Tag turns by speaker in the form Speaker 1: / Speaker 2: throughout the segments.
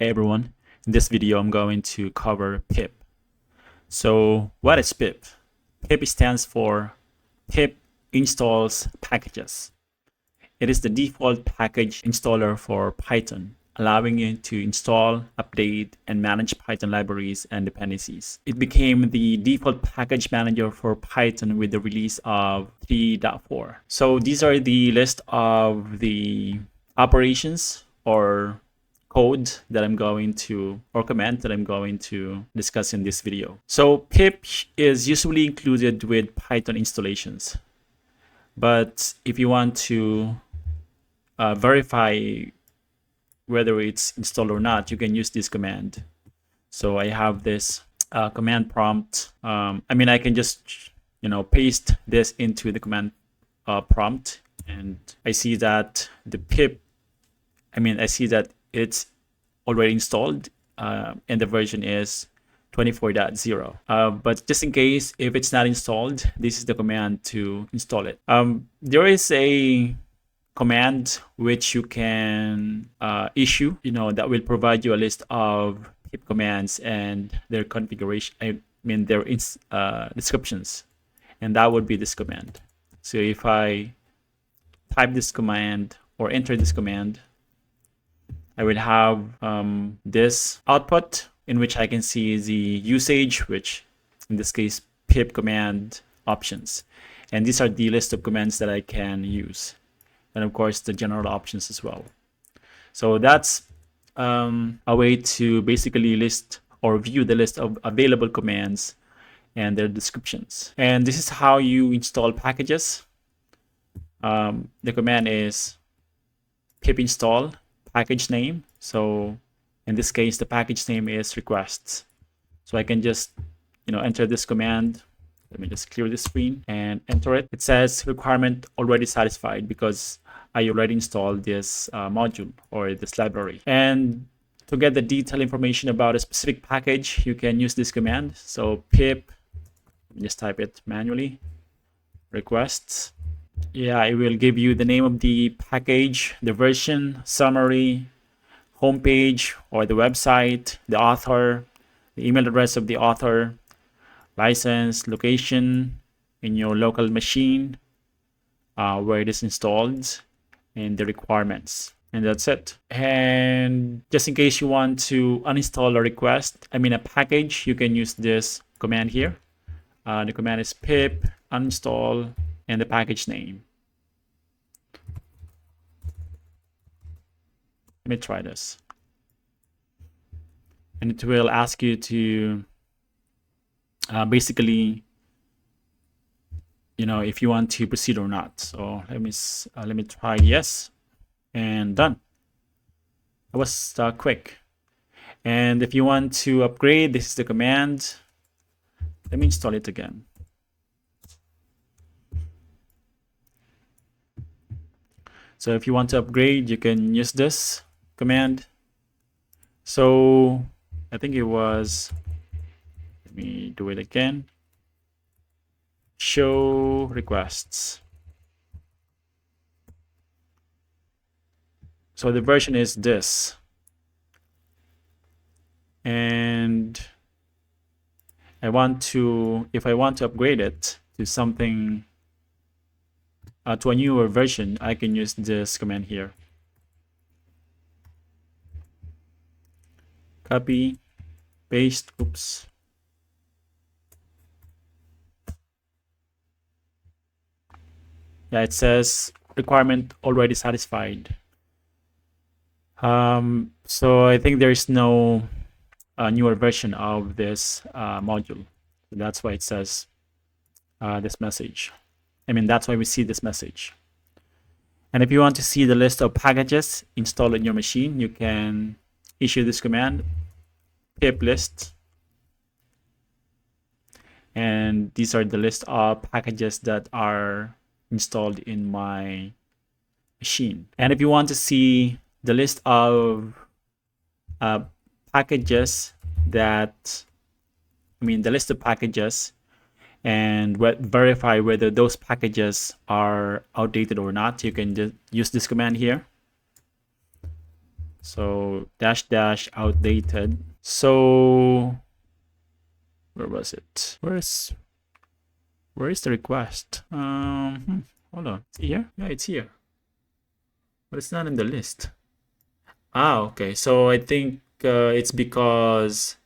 Speaker 1: Hey everyone, in this video I'm going to cover pip. So what is pip? Pip stands for Pip Installs Packages. It is the default package installer for Python, allowing you to install, update, and manage Python libraries and dependencies. It became the default package manager for Python with the release of 3.4. So these are the list of the operations or code that I'm going to, or command that I'm going to discuss in this video. So pip is usually included with Python installations. But if you want to verify whether it's installed or not, you can use this command. So I have this command prompt. I can just, paste this into the command prompt, and I see that the pip, I see that it's already installed and the version is 24.0. But just in case if it's not installed, this is the command to install it. There is a command which you can issue, that will provide you a list of pip commands and their configuration, their descriptions, and that would be this command. So if I type this command or enter this command, I will have this output in which I can see the usage, which in this case, pip command options. And these are the list of commands that I can use. And of course, the general options as well. So that's a way to basically list or view the list of available commands and their descriptions. And this is how you install packages. The command is pip install package name. So in this case, the package name is requests. So I can just, enter this command. Let me just clear the screen and enter it. It says requirement already satisfied because I already installed this module or this library. And to get the detailed information about a specific package, you can use this command. So pip, just type it manually, requests. Yeah, it will give you the name of the package, the version, summary, homepage or the website, the author, the email address of the author, license, location in your local machine, where it is installed, and the requirements. And that's it. And just in case you want to uninstall a package, you can use this command here. The command is pip uninstall and the package name. Let me try this. And it will ask you to basically, if you want to proceed or not. So let me try yes, and done. That was quick. And if you want to upgrade, this is the command. Let me install it again. So if you want to upgrade, you can use this command. So I think it was, let me do it again. Show requests. So the version is this. And if I want to upgrade it to something, to a newer version, I can use this command here. Copy, paste, oops. Yeah, it says requirement already satisfied. So I think there is no newer version of this module. So that's why it says this message. That's why we see this message. And if you want to see the list of packages installed in your machine, you can issue this command, pip list. And these are the list of packages that are installed in my machine. And if you want to see the list of packages that, the list of packages and verify whether those packages are outdated or not, you can just use this command here. So dash dash outdated. So where was it? Where is the request? Hold on. It's here? Yeah, it's here. But it's not in the list. Ah, okay. So I think it's because,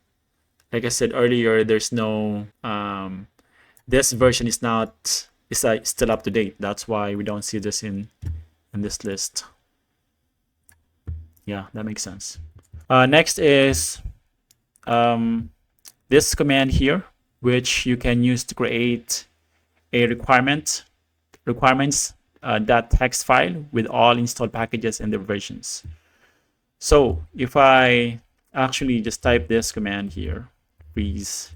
Speaker 1: like I said earlier, there's no this version is not still up to date. That's why we don't see this in this list. Yeah, that makes sense. Next is this command here, which you can use to create a requirements that text file with all installed packages and their versions. So if I actually just type this command here, freeze,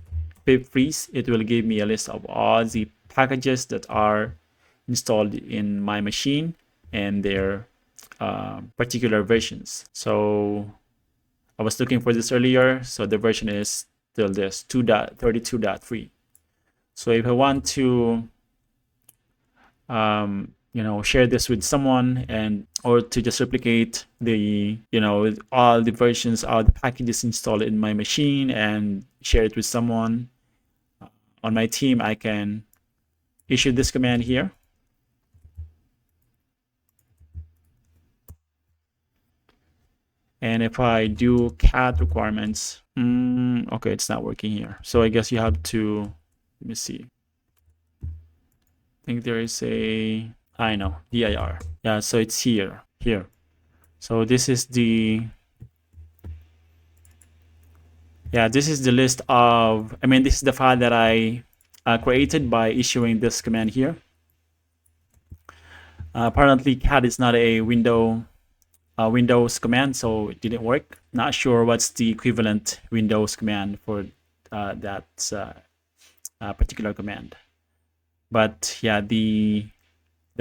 Speaker 1: pip freeze, it will give me a list of all the packages that are installed in my machine and their particular versions. So I was looking for this earlier. So the version is still this 2.32.3. So if I want to share this with someone or to just replicate the all the versions of the packages installed in my machine and share it with someone on my team, I can issue this command here. And if I do cat requirements, okay, it's not working here. So I guess you have to, let me see. I think there is I know, dir. Yeah, so it's here. So this is the list of, this is the file that I created by issuing this command here. Apparently cat is not a Windows command, so it didn't work. Not sure what's the equivalent Windows command for that particular command. But yeah, the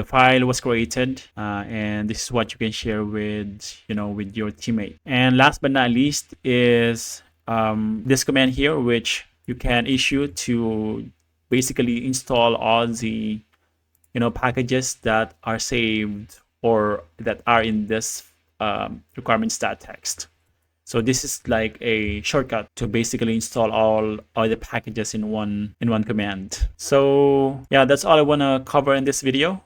Speaker 1: file was created, and this is what you can share with your teammate. And last but not least is this command here, which you can issue to basically install all the packages that are saved or that are in this requirements.txt. So this is like a shortcut to basically install all the packages in one command. So yeah, that's all I want to cover in this video.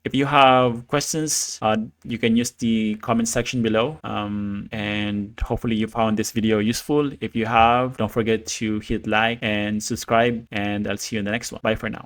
Speaker 1: If you have questions, you can use the comment section below. And hopefully you found this video useful. If you have, don't forget to hit like and subscribe, and I'll see you in the next one. Bye for now.